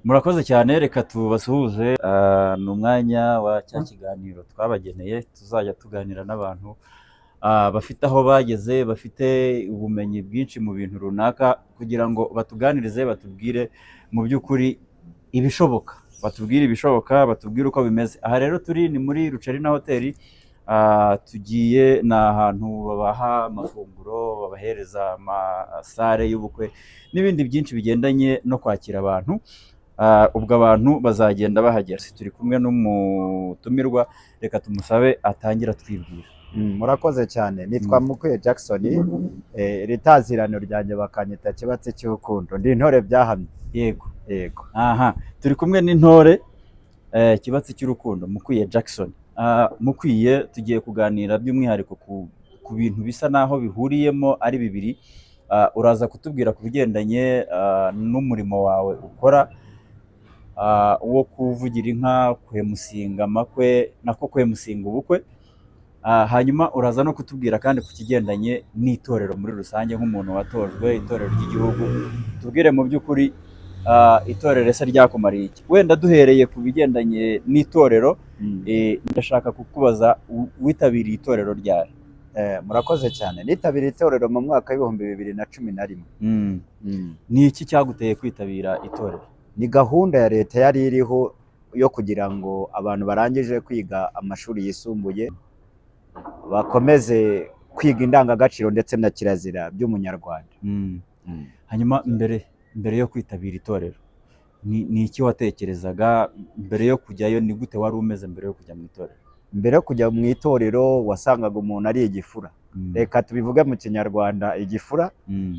Murakoze cyane, reka tubasuhuze. Ni umwanya wa cya kiganiro twabageneye tuzajya tuganira n'abantu bafite aho bageze, bafite ubumenyi bwinshi mu bintu runaka, kugira ngo batuganirize, batubwire mu by'ukuri ibishoboka, batubwire uko bimeze. Aha rero turi ni muri Rucerina hoteli. Tugiye ni ahantu babaha amafunguro, babahereza amasare y'ubukwe n'ibindi byinshi bigendanye no kwakira abantu. Ubwo abantu bazagenda bahagera. Turi kumwe n'umutumirwa, reka tumusabe atangira twibwira. Murakoze cyane, nitwa Mukwiye Jackson. Ritazirano ryanjye bakanyita kibatsi cy'urukundo, ndi intore byahamye. Yego. Aha, turi kumwe n'intore kibatsi cy'urukundo, Mukwiye Jackson. Mukwiye, tugiye kuganira by'umwihariko ku bintu bisa naho bihuriyemo ari bibiri. Uraza kutubwira ku bigendanye n'umurimo wawe ukora, wo kuvugira inka, kwemusinga amakwe, nako kwemusinga ubukwe. Hanyuma uraza no kutubwira kandi ku kigendanye n'itorero muri rusange, nk'umuntu watojwe itorero ry'igihugu. Tubwire mu by'ukuri itorero ese ryakumariye iki? Wenda duhereye ku bigendanye n'itorero, ndashaka kukubaza witabiriye itorero ryari? Murakoze cyane, nitabiriye itorero mu mwaka w'ibihumbi 2011. Ni iki cyaguteye kwitabira itorero? Ni gahunda ya leta yari iriho yo kugira ngo abantu barangije kwiga amashuri yisumbuye bakomeze kwiga indangagaciro ndetse na kirazira by'umunyarwanda. Hanyuma mbere yo kwitabira itorero, ni iki watekerezaga mbere yo kujyayo? Ni gute wari umeze mbere yo kujya mu itorero? Mbere yo kujya mu itorero wasangaga umuntu ari igifura. Reka tubivuge mu kinyarwanda, igifura,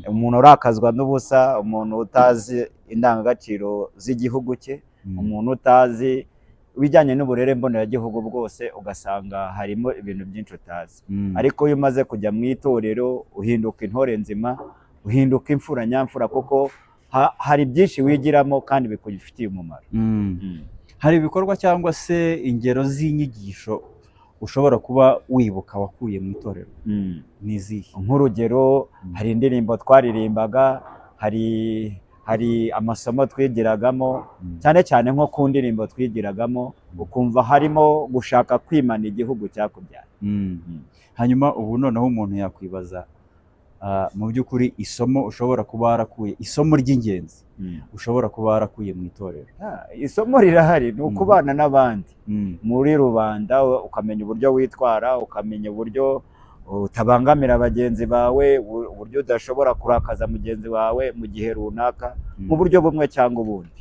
umuntu urakazwa n'ubusa, umuntu utazi indangagaciro z'igihugu cye, umuntu utazi ibijyanye n'uburere mboneragihugu bwose, ugasanga harimo ibintu byinshi utazi. Ariko iyo umaze kujya mu itorero uhinduka intore nzima, uhinduka imfura nyamfura, kuko hari byinshi wigiramo kandi bikufitiye umumaro. Hari ibikorwa cyangwa se ingero z'inyigisho ushobora kuba wibuka wakuye mu itorero? Ni izihe? Nk'urugero, hari indirimbo twaririmbaga, hari amasomo twigiragamo, cyane cyane nko ku ndirimbo twigiragamo ukumva harimo gushaka kwimana igihugu cyakubyaye. Hanyuma ubu noneho umuntu yakwibaza mu by'ukuri isomo ushobora kuba warakuye, isomo ry'ingenzi ushobora kuba warakuye mu itorero? Isomo rirahari, ni ukubana n'abandi muri rubanda, ukamenya uburyo witwara, ukamenya uburyo utabangamira bagenzi bawe, uburyo udashobora kurakaza mugenzi wawe mu gihe runaka, mu buryo bumwe cyangwa ubundi.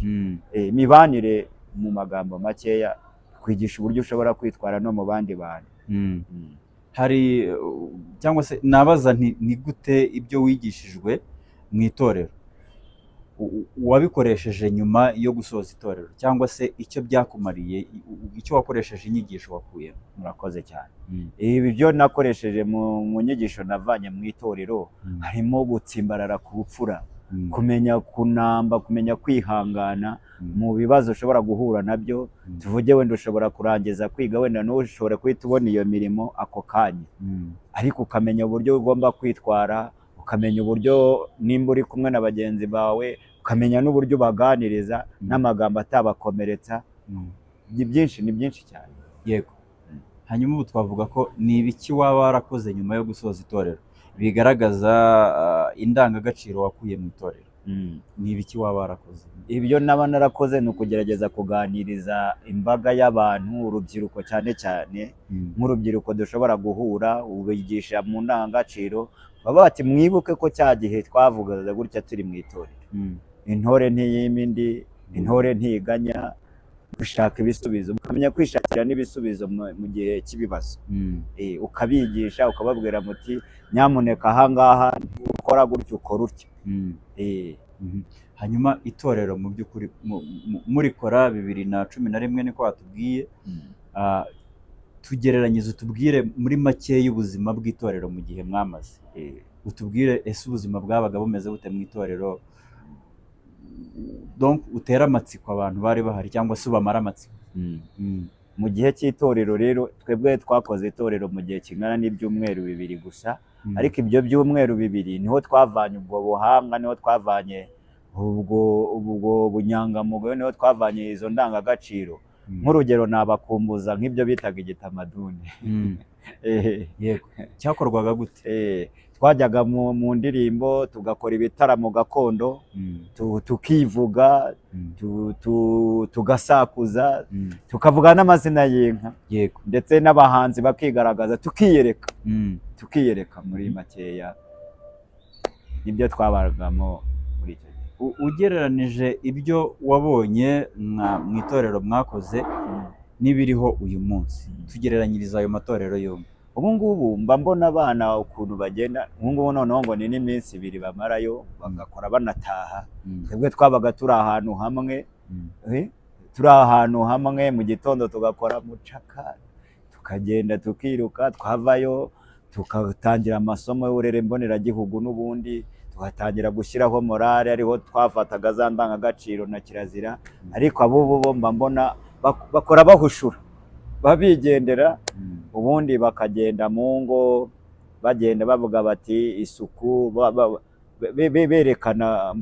Imibanire mu magambo makeya, kwigisha uburyo ushobora kwitwara no mu bandi bantu. Hari cyangwa se nabaza nti, ni gute ibyo wigishijwe mu itorero wabikoresheje nyuma yo gusoza itorero, cyangwa se icyo byakumariye, icyo wakoresheje inyigisho wakuyemo? Murakoze cyane. Ibi byo nakoresheje mu nyigisho navanye mu itorero, harimo gutsimbarara ku bupfura, kumenya kunamba, kumenya kwihangana mu bibazo ushobora guhura nabyo. Tuvuge wenda ushobora kurangiza kwiga, wenda ntushobore guhita ubona iyo mirimo ako kanya, ariko ukamenya uburyo ugomba kwitwara, ukamenya uburyo nimba uri kumwe na bagenzi bawe, ukamenya n'uburyo ubaganiriza n'amagambo atabakomeretsa. Ni byinshi cyane. Yego. Hanyuma ubu twavuga ko ni ibiki waba warakoze nyuma yo gusoza itorero bigaragaza indangagaciro wakuye mu itorero? Ni ibiki waba warakoze? Ibyo naba narakoze ni ukugerageza kuganiriza imbaga y'abantu, urubyiruko cyane cyane. Nk'urubyiruko dushobora guhura, ubigisha mu ndangagaciro, baba bati mwibuke ko cya gihe twavugaga gutya turi mu itorero. Intore ntiyima indi, intore ntiganya, gushaka ibisubizo, ukamenya kwishakira n'ibisubizo mu gihe cy'ibibazo. Ukabigisha, ukababwira muti nyamuneka ahangaha ukora gutya, ukora utya. Hanyuma itorero mu by'ukuri murikora 2011 niko watubwiye. Tugereranyije, utubwire muri make y'ubuzima bw'itorero mu gihe mwamaze. Utubwire ese ubuzima bwabaga bumeze bute mu itorero, donc utera amatsiko abantu bari bahari, cyangwa se ubamara amatsiko? Mu gihe cy'itorero rero, twebwe twakoze itorero mu gihe kingana n'ibyumweru 2 gusa. Ariko ibyo byumweru 2 niho twavanye ubwo buhanga, niho twavanye ubwo bunyangamugayo niho twavanye izo ndangagaciro. Nk'urugero nabakumbuza nk'ibyo bitaga igitamaduni. Yego, cyakorwaga gute? Twajyaga mu ndirimbo tugakora ibitaramo gakondo, tukivuga, tugasakuza, tukavuga n'amazina y'inka, yego, ndetse n'abahanzi bakigaragaza, tukiyereka muri makeya. Nibyo twabagamo muri icyo gihe. Ugereranije ibyo wabonye mu itorero mwakoze n'ibiriho uyu munsi, tugereranyiriza ayo matorero yombi. Ubu ngubu mba mbona abana ukuntu bagenda, ubu ngubu noneho ngo ni n'iminsi 2 bamarayo bagakora banataha. Twebwe twabaga turi ahantu hamwe, mu gitondo tugakora mucaka, tukagenda tukiruka, twavayo tugatangira amasomo y'uburere mboneragihugu, n'ubundi tugatangira gushyiraho morale, ariho twafataga za ndangagaciro na kirazira. Ariko abo mba mbona bakora bahushura, babigendera, ubundi bakagenda mu ngo bagenda bavuga bati isuku, berekana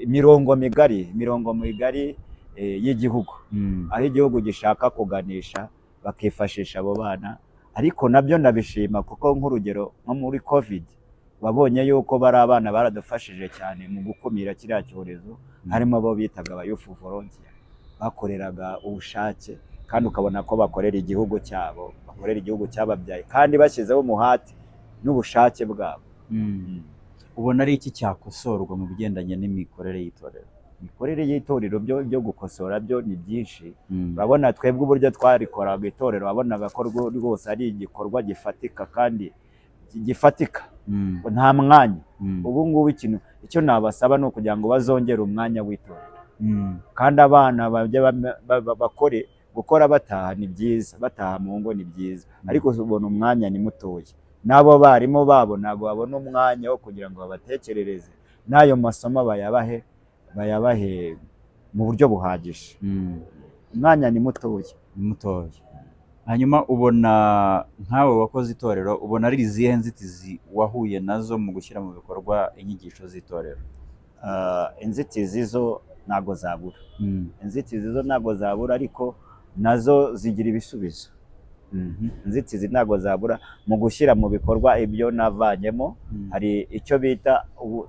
imirongo migari y'igihugu, aho igihugu gishaka kuganisha, bakifashisha abo bana. Ariko nabyo ndabishima, kuko nk'urugero nko muri covid wabonye yuko bari abana baradufashije cyane mu gukumira kiriya cyorezo. Harimo abo bitaga aba youth volunteer, bakoreraga ubushake, kandi ukabona ko bakorera igihugu cyabo, bakorera igihugu cyababyaye, kandi bashyizeho umuhati n'ubushake bwabo. Ubona ari iki cyakosorwa mu bigendanye n'imikorere y'itorero? Imikorere y'itorero byo gukosora byo ni byinshi. Urabona twebwe uburyo twarikoraga itorero, wabonaga ko rwose ari igikorwa gifatika, kandi gifatika, nta mwanya. Ubu ngubu icyo nabasaba ni ukugira ngo bazongere umwanya w'itorero, kandi abana bakore. Gukora bataha ni byiza, bataha mu ngo ni byiza, ariko ubona umwanya ni mutoya. N'abo barimo babo ntabwo babona umwanya wo kugira ngo babatekerereze, n'ayo masomo bayabahe mu buryo buhagije. Umwanya ni mutoya. Hanyuma ubona nkawe wakoze itorero, ubona ari izihe nzitizi wahuye nazo mu gushyira mu bikorwa inyigisho z'itorero? Inzitizi zo ntago zabura, ariko nazo zigira ibisubizo. Inzitizi ntago zabura mu gushyira mu bikorwa ibyo navanyemo. Hari icyo bita,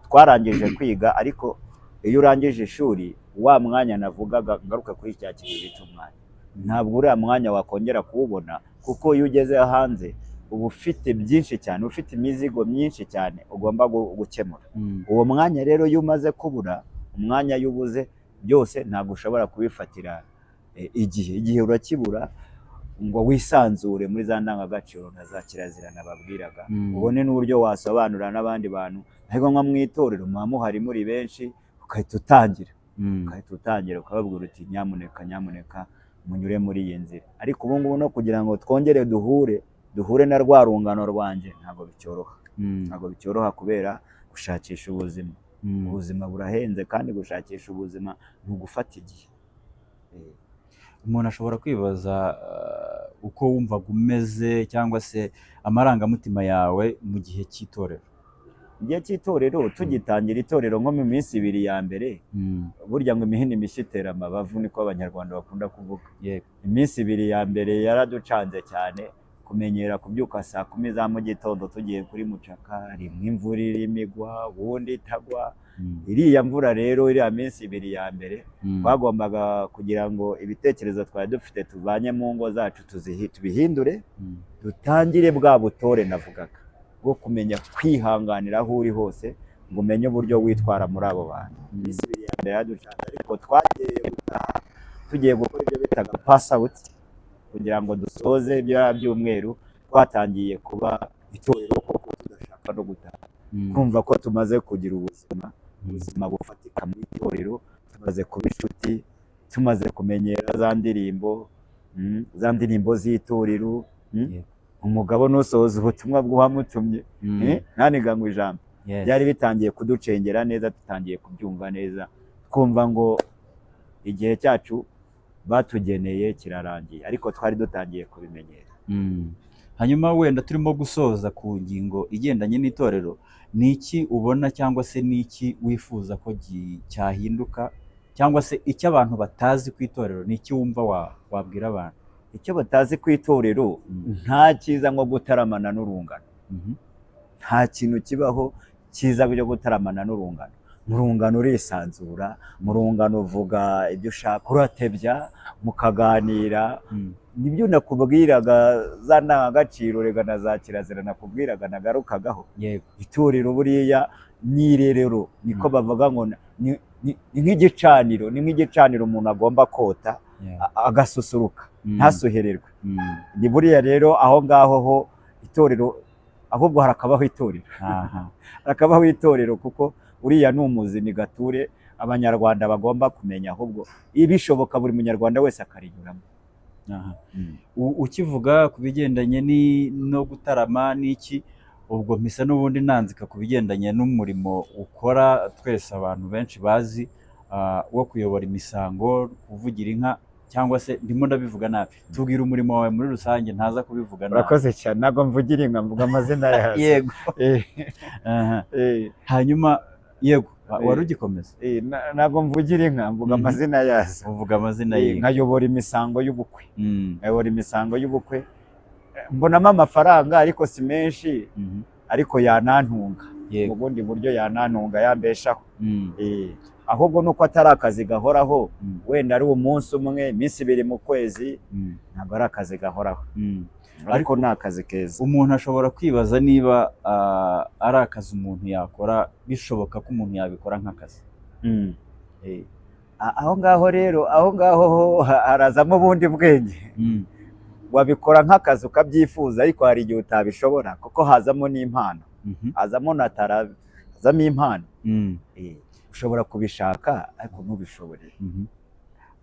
twarangije kwiga, ariko iyo urangije ishuri, wa mwanya navugaga, ngaruka kuri cya kintu bita umwanya, ntabwo uriya mwanya wakongera kuwubona, kuko iyo ugeze hanze uba ufite byinshi cyane, ufite imizigo myinshi cyane ugomba gukemura. Uwo mwanya rero iyo umaze kubura, umwanya iyo ubuze, byose ntabwo ushobora kubifatira igihe urakibura ngo wisanzure muri za ndangagaciro na za kirazira nababwiraga, ubone n'uburyo wasobanurira n'abandi bantu. Ariko nko mu itorero muba muhari muri benshi, ukahita utangira ukababwira uti nyamuneka munyure muri iyi nzira. Ariko ubu ngubu no kugira ngo twongere duhure na rwa rungano rwanjye, ntabwo bicyoroha, kubera gushakisha ubuzima. Ubuzima burahenze, kandi gushakisha ubuzima ni ugufata igihe. Umuntu ashobora kwibaza uko wumvaga umeze, cyangwa se amarangamutima yawe mu gihe cy'itorero. Igihe cy'itorero, tugitangira itorero nko mu minsi 2 ya mbere, burya ngo imihini mishya itera amabavu, niko abanyarwanda bakunda kuvuga. Iminsi 2 ya mbere yaraducanze cyane, kumenyera kubyuka saa 10 za mu gitondo tugiye kuri mucaka, rimwe imvura irimo igwa, ubundi itagwa. Iriya mvura rero, iriya minsi 2 ya mbere, twagombaga kugira ngo ibitekerezo twari dufite tuvanye mu ngo zacu tubihindure, dutangire bwa butore navugaga bwo kumenya kwihanganira aho uri hose, ngo umenye uburyo witwara muri abo bantu. Iminsi 2 ya mbere yaducanze, ariko twagiye gutaha tugiye gukora ibyo bitaga pass out, kugira ngo dusoze by'umweru. Twatangiye kuba itorero koko tudashaka no gutaha, kumva ko tumaze kugira ubuzima bufatika mu itorero, tumaze kuba inshuti, tumaze kumenyera za ndirimbo z'itorero. Umugabo nusohoza ubutumwa bw'uwamutumye, ntaniganywe ijambo. Byari bitangiye kuducengera neza, tutangiye kubyumva neza, twumva ngo igihe cyacu batugeneye kirarangiye, ariko twari dutangiye kubimenyera. hanyuma wenda turimo gusoza ku ngingo igendanye n'itorero, ni iki ubona cyangwa se ni iki wifuza ko cyahinduka, cyangwa se icyo abantu batazi ku itorero, ni iki wumva wabwira abantu? icyo batazi ku itorero, nta cyiza nko gutaramana n'urungano. Nta kintu kibaho cyiza byo gutaramana n'urungano. Mu rungano urisanzura, mu rungano uvuga ibyo ushaka, uratebya mukaganira. Nibyo nakubwiraga, za ndangagaciro rega na za kirazira nakubwiraga nagarukagaho. Itorero buriya ni irerero, niko bavuga ngo ni nk'igicaniro, ni nk'igicaniro umuntu agomba kota agasusuruka ntasuhererwe. Ni buriya rero aho ngaho ho itorero, ahubwo harakabaho itorero. Harakabaho itorero kuko uriya ni umuzi, ni gature abanyarwanda bagomba kumenya, ahubwo ibishoboka buri munyarwanda wese akarinyuramo. Ukivuga ku bigendanye no gutarama n'iki, ubwo mpisa n'ubundi nanzika ku bigendanye n'umurimo ukora twese abantu benshi bazi, wo kuyobora imisango, kuvugira inka, cyangwa se ndimo ndabivuga nabi? Tubwira umurimo wawe muri rusange, ntaza kubivuga nabi. Urakoze cyane, ntabwo mvugira inka, mvuga amazina yazo. Yego. Hanyuma yego, wari ugikomeza? Ntabwo mvugira inka, mvuga amazina yazo. Uvuga amazina y'inka. Nkayobora imisango y'ubukwe. Nkayobora imisango y'ubukwe, mbonamo amafaranga ariko si menshi, ariko yanantunga mu bundi buryo, yanantunga, yambeshaho. Ahubwo nuko atari akazi gahoraho, wenda ari umunsi umwe, iminsi 2 mu kwezi, ntabwo ari akazi gahoraho, ariko ni akazi keza. Umuntu ashobora kwibaza niba ari akazi umuntu yakora, bishoboka ko umuntu yabikora nk'akazi. Aho ngaho rero, aho ngaho harazamo ubundi bwenge. Wabikora nk'akazi ukabyifuza, ariko hari igihe utabishobora kuko hazamo n'impano, hazamo na tara, hazamo impano. Ushobora kubishaka ariko ntubishobore,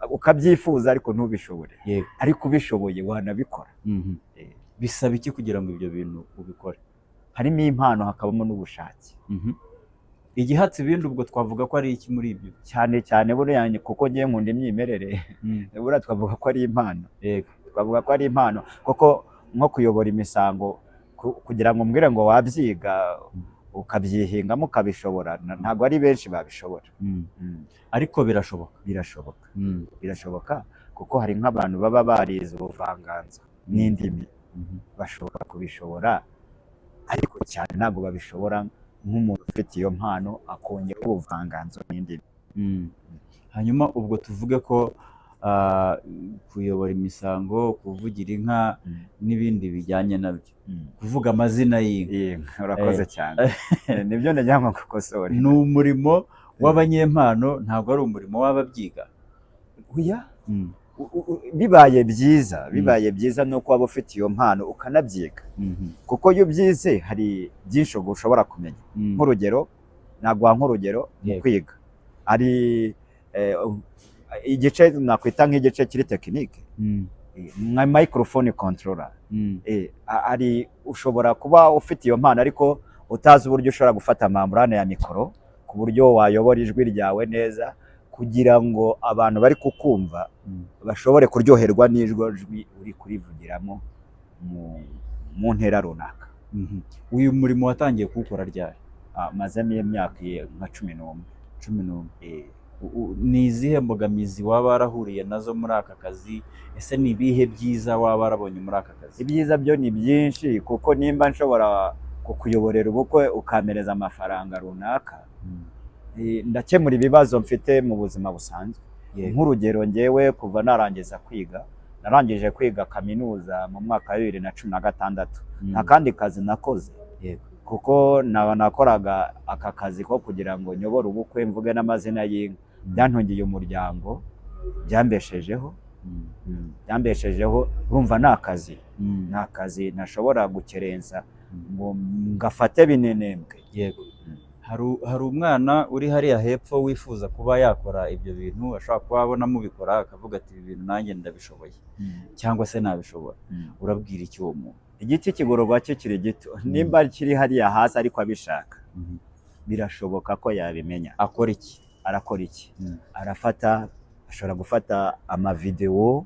ukabyifuza ariko ntubishobore, ariko ubishoboye wanabikora. Bisaba iki kugira ngo ibyo bintu ubikore? Harimo impano, hakabamo n'ubushake. Igihatse ibindi ubwo twavuga ko ari iki muri ibyo? Cyane cyane buriya, kuko ngiye nkunda imyimerere, buriya twavuga ko ari impano. Twavuga ko ari impano kuko nko kuyobora imisango, kugira ngo mbwire ngo wabyiga ukabyihingamo ukabishobora, ntabwo ari benshi babishobora. Ariko birashoboka. Birashoboka kuko hari nk'abantu baba barize ubuvanganzo n'indimi, bashobora kubishobora, ariko cyane ntabwo babishobora nk'umuntu ufite iyo mpano akongera ubuvanganzo n'indimi. Hanyuma ubwo tuvuge ko kuyobora imisango, kuvugira inka n'ibindi bijyanye nabyo, kuvuga amazina y'inka. Urakoze cyane, nibyo ndagira ngo gukosore. Ni umurimo w'abanyempano, ntabwo ari umurimo w'ababyiga. Bibaye byiza nuko waba ufite iyo mpano ukanabyiga, kuko iyo ubyize hari byinshi ushobora kumenya. Nk'urugero, naguha nk'urugero mu kwiga, ari igice nakwita nk'igice kiri tekinike, nka microphone controller. Ari ushobora kuba ufite iyo mpano ariko utazi uburyo ushobora gufata membrane ya mikoro ku buryo wayobora ijwi ryawe neza, kugira ngo abantu bari kukumva bashobore kuryoherwa n'ijwi uri kurivugiramo mu ntera runaka. Uyu murimo watangiye kuwukora ryari? Mazemo imyaka nka 11. Ni izihe mbogamizi waba warahuriye nazo muri aka kazi? Ese ni ibihe byiza waba warabonye muri aka kazi? Ibyiza byo ni byinshi, kuko nimba nshobora kukuyoborera ubukwe ukamereza amafaranga runaka, ndakemura ibibazo mfite mu buzima busanzwe. Nk'urugero, ngewe kuva narangije kwiga kaminuza mu mwaka wa 2016, nta kandi kazi nakoze, kuko nakoraga aka kazi ko kugira ngo nyobore ubukwe, mvuge n'amazina y'inka. Byantungiye umuryango, byambeshejeho. Urumva ni akazi ntashobora gukerensa ngo ngafate binenembwe. Hari umwana uri hariya hepfo wifuza kuba yakora ibyo bintu, ashobora kuba abona mubikora akavuga ati ibi bintu nanjye ndabishoboye, cyangwa se nabishobora. Urabwira iki uwo muntu? Igiti kigororwa kiri gito, nimba kiri hariya hasi ariko abishaka, birashoboka ko yabimenya. Akora iki? Arakora iki? Ashobora gufata amavideo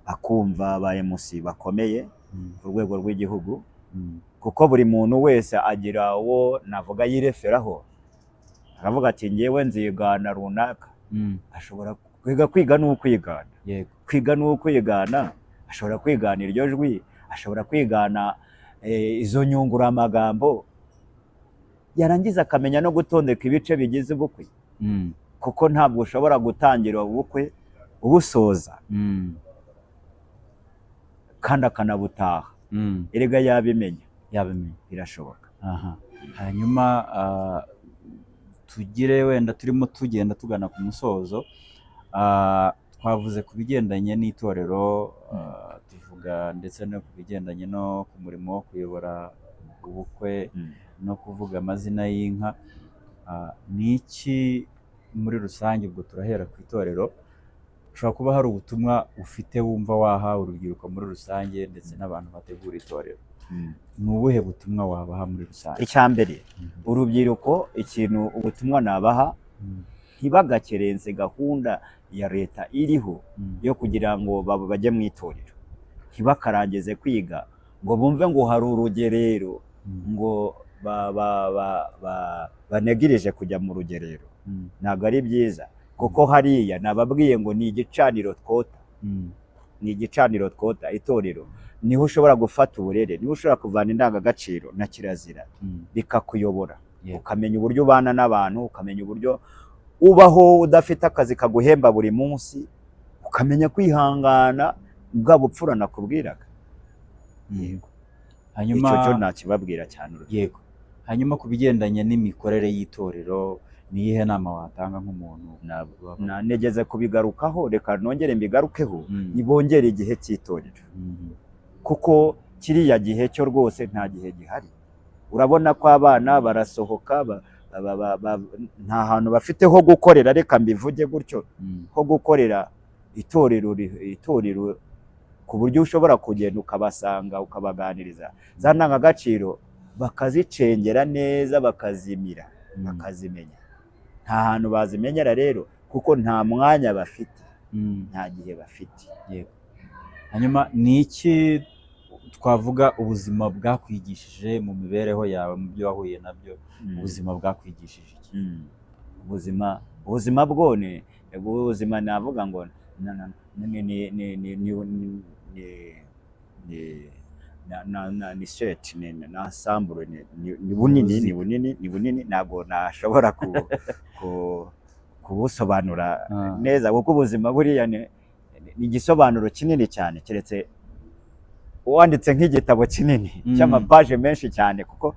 akumva ba MC bakomeye, ku rwego rw'igihugu, kuko buri muntu wese agira uwo navuga yireferaho, akavuga ati ngewe nzigana runaka. Ashobora kwiga ni ukwigana, kwiga ni ukwigana. Ashobora kwigana iryo jwi, ashobora kwigana izo nyunguramagambo, yarangiza akamenya no gutondeka ibice bigize ubukwe, kuko ntabwo ushobora gutangira ubukwe ubusoza kandi akanabutaha. Erega yabimenya birashoboka. Hanyuma tugire wenda turimo tugenda tugana ku musozo, twavuze ku bigendanye n'itorero, tuvuga ndetse no ku bigendanye no ku murimo wo kuyobora ubukwe no kuvuga amazina y'inka. Ni iki muri rusange, ubwo turahera ku itorero, ushobora kuba hari ubutumwa ufite wumva waha urubyiruko muri rusange ndetse n'abantu bategura itorero? Ni ubuhe butumwa wabaha muri rusange? Icya mbere, urubyiruko, ubutumwa nabaha, ntibagakerense gahunda ya leta iriho yo kugira ngo bajye mu itorero. Ntibakarangize kwiga ngo bumve ngo hari urugerero, ngo banegirije kujya mu rugerero. Ntabwo ari byiza, kuko hariya nababwiye ngo ni igicaniro twota, ni igicaniro twota. Itorero niho ushobora gufata uburere, niho ushobora kuvana indangagaciro na kirazira, bikakuyobora, ukamenya uburyo ubana n'abantu, ukamenya uburyo ubaho udafite akazi kaguhemba buri munsi, ukamenya kwihangana, bwa bupfura nakubwiraga. Hanyuma icyo cyo nakibabwira cyane. Yego. Hanyuma ku bigendanye n'imikorere y'itorero, ni iyihe nama watanga nk'umuntu? Negeze kubigarukaho, reka nongere mbigarukeho. Nibongere igihe cy'itorero, kuko kiriya gihe cyo rwose nta gihe gihari. Urabona ko abana barasohoka, nta hantu bafite ho gukorera, reka mbivuge gutyo, ho gukorera itorero ku buryo ushobora kugenda ukabasanga, ukabaganiriza za ndangagaciro, bakazicengera neza, bakazimira, bakazimenya. Nta hantu bazimenyera rero, kuko nta mwanya bafite, nta gihe bafite. Hanyuma ni iki twavuga ubuzima bwakwigishije mu mibereho yawe, mu byo wahuye nabyo? Ubuzima bwakwigishije iki? Ubuzima bwone, ubuzima navuga ngo ni set, ni ensemble, ni bunini, ntabwo nashobora kubusobanura neza, kuko ubuzima buriya ni igisobanuro kinini cyane, keretse wanditse nk'igitabo kinini cy'amapaje menshi cyane, kuko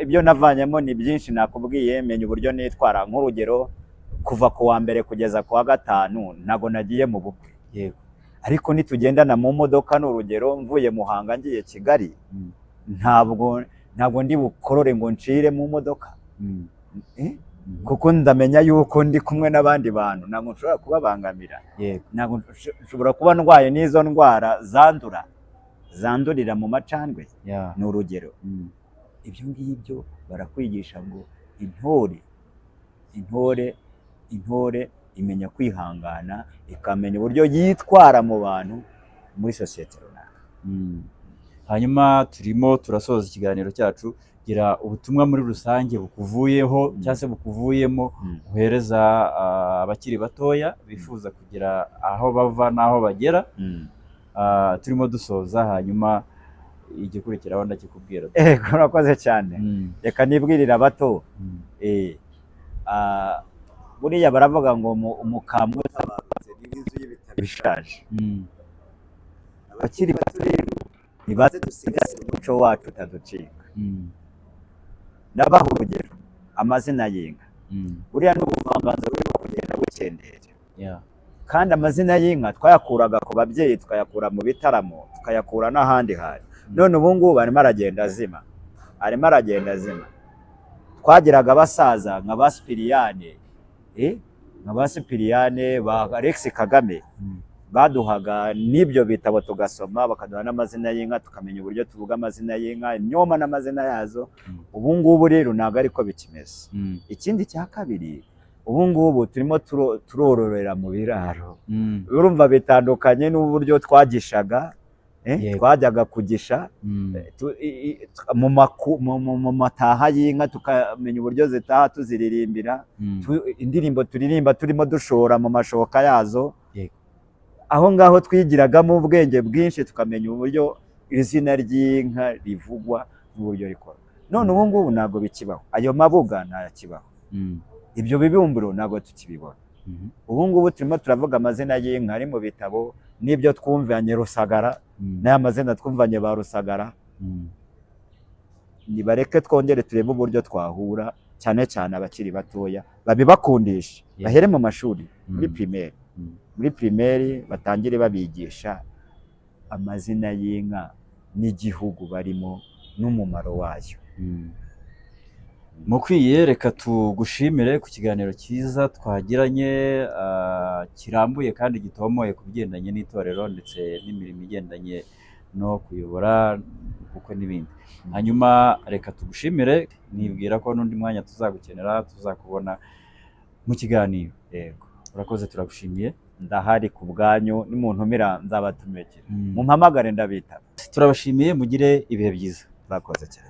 ibyo navanyemo ni byinshi. Nakubwiye, menya uburyo nitwara. Nk'urugero, kuva ku wa mbere kugeza ku wa gatanu ntago nagiye mu bukwe. Ariko nitugendana mu modoka, n'urugero, mvuye Muhanga ngiye Kigali, ntabwo ndi bukorore ngo ncire mu modoka, kuko ndamenya yuko ndi kumwe n'abandi bantu, ntabwo nshobora kubabangamira. Ntabwo nshobora kuba ndwaye n'izo ndwara zandurira mu macandwe. Ni urugero. Ibyo ngibyo barakwigisha ngo intore imenya kwihangana, ikamenya uburyo yitwara mu bantu muri sosiyete runaka. Hanyuma turimo turasoza ikiganiro cyacu, gira ubutumwa muri rusange bukuvuyeho cyangwa se bukuvuyemo uhereza abakiri batoya bifuza kugira aho bava n'aho bagera. Turimo dusoza, hanyuma igikurikiraho ndakikubwira. Urakoze cyane. Reka nibwirira bato, buriya baravuga ngo umukambwe utabaze n'inzu y'ibitabo bishaje. Abakiri bato rero nibaze dusigasire umuco wacu utaducika. Ndabaha urugero, amazina y'inka. Buriya n'ubuvanganzo burimo kugenda bukendera, kandi amazina y'inka twayakuraga ku babyeyi, tukayakura mu bitaramo, tukayakura n'ahandi hantu. None ubu ngubu arimo aragenda azima. Twagiraga abasaza nka ba Sipiriyane, ba Alex Kagame, baduhaga n'ibyo bitabo tugasoma, bakaduha n'amazina y'inka, tukamenya uburyo tuvuga amazina y'inka, imyoma n'amazina yazo. Ubu ngubu rero ntabwo ariko bikimeze. Ikindi cya kabiri, ubu ngubu turimo turororera mu biraro. Urumva bitandukanye n'uburyo twagishaga Yego. twajyaga kugisha mu mataha y'inka tukamenya uburyo zitaha tuziririmbira, indirimbo turirimba turimo dushora mu mashoka yazo. Yego. aho ngaho twigiragamo ubwenge bwinshi, tukamenya uburyo izina ry'inka rivugwa n'uburyo rikorwa. none ubu ngubu ntabwo bikibaho, ayo mabuga ntakibaho, ibyo bibumbiro ntabwo tukibibona. ubu ngubu turimo turavuga amazina y'inka ari mu bitabo, n'ibyo twumvanye Rusagara, n'aya mazina twumvanye ba Rusagara. nibareke twongere turebe uburyo twahura, cyane cyane abakiri batoya babibakundisha, bahere mu mashuri muri primaire batangire babigisha amazina y'inka n'igihugu barimo n'umumaro wayo. Mukwiye, reka tugushimire ku kiganiro cyiza twagiranye, kirambuye kandi gitomoye ku bigendanye n'itorero ndetse n'imirimo igendanye no kuyobora ubukwe n'ibindi. hanyuma reka tugushimire, nibwira ko n'undi mwanya tuzagukenera, tuzakubona mu kiganiro. Yego, urakoze, turagushimiye. ndahari ku bwanyu, nimuntumira nzabatumikira, mumpamagare ndabitaba. Turabashimiye, mugire ibihe byiza. Urakoze cyane.